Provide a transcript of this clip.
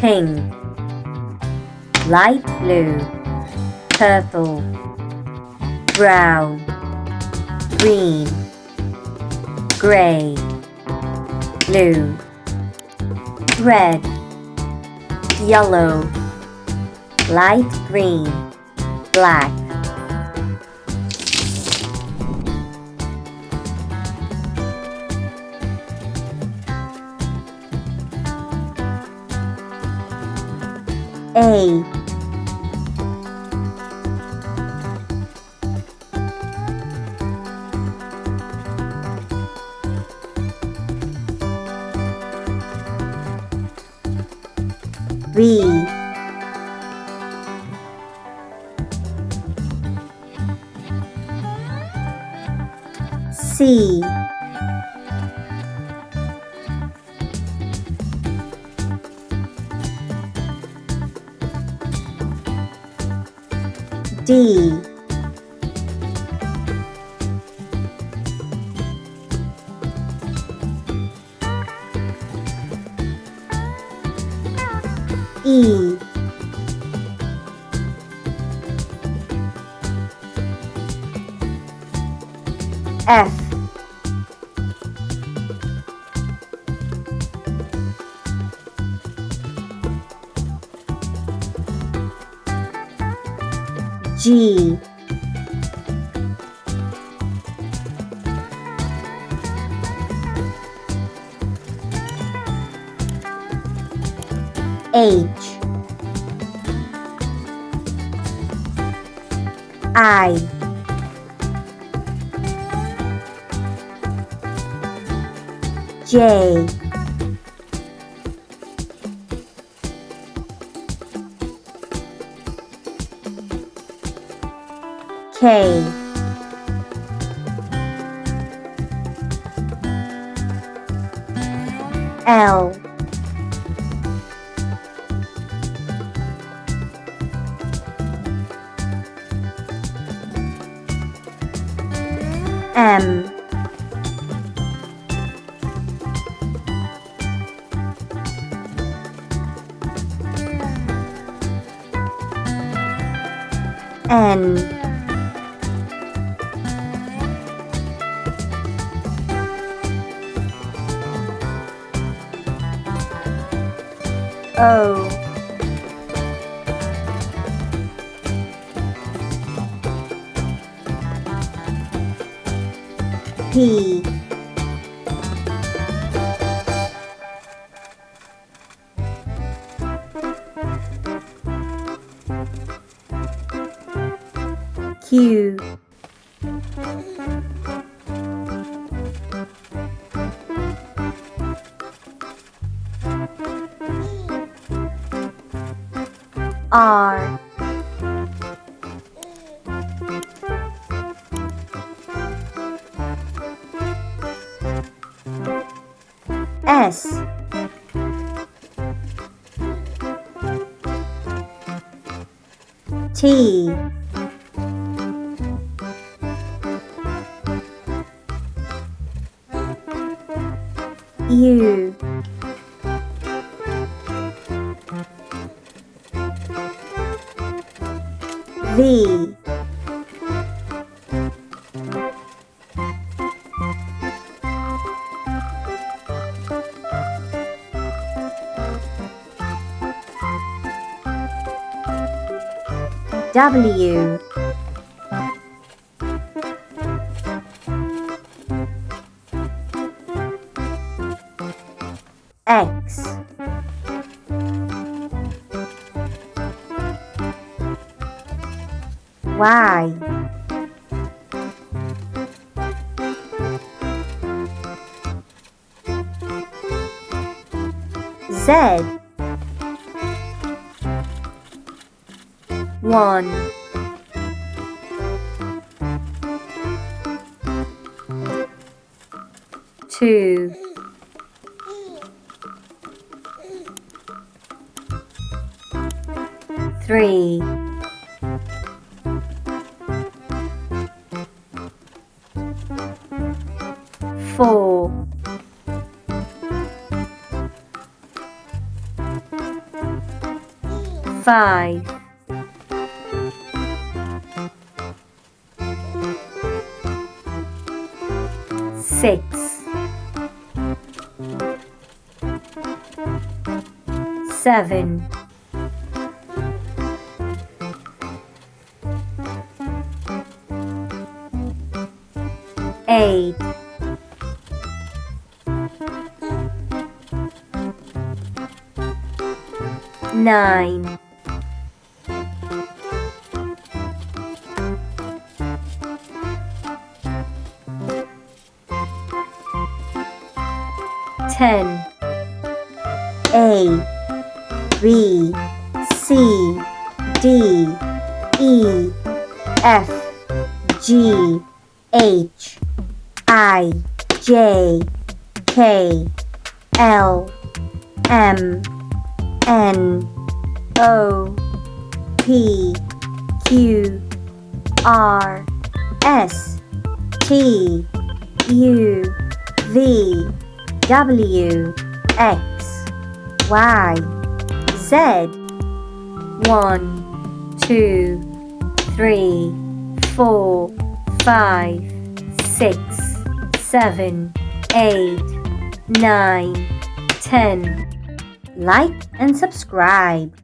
pink, light blue, purple, brown, green, grey, blue, red, yellow, light green, black. A, B, C, D, E, F, G, H, I, J, K, L, M, N, O, P, Q, R, S, T, U, V, W, X, Y, Z, 1, 2, 3, 4, 5, 6, 7, 8, 9, 10. A, B, C, D, E, F, G, H, I, J, K, L, M, N, O, P, Q, R, S, T, U, V, W, X, Y, Z. 1, 2, 3, 4, 5, 6, 7, 8, 9, 10. Like and subscribe.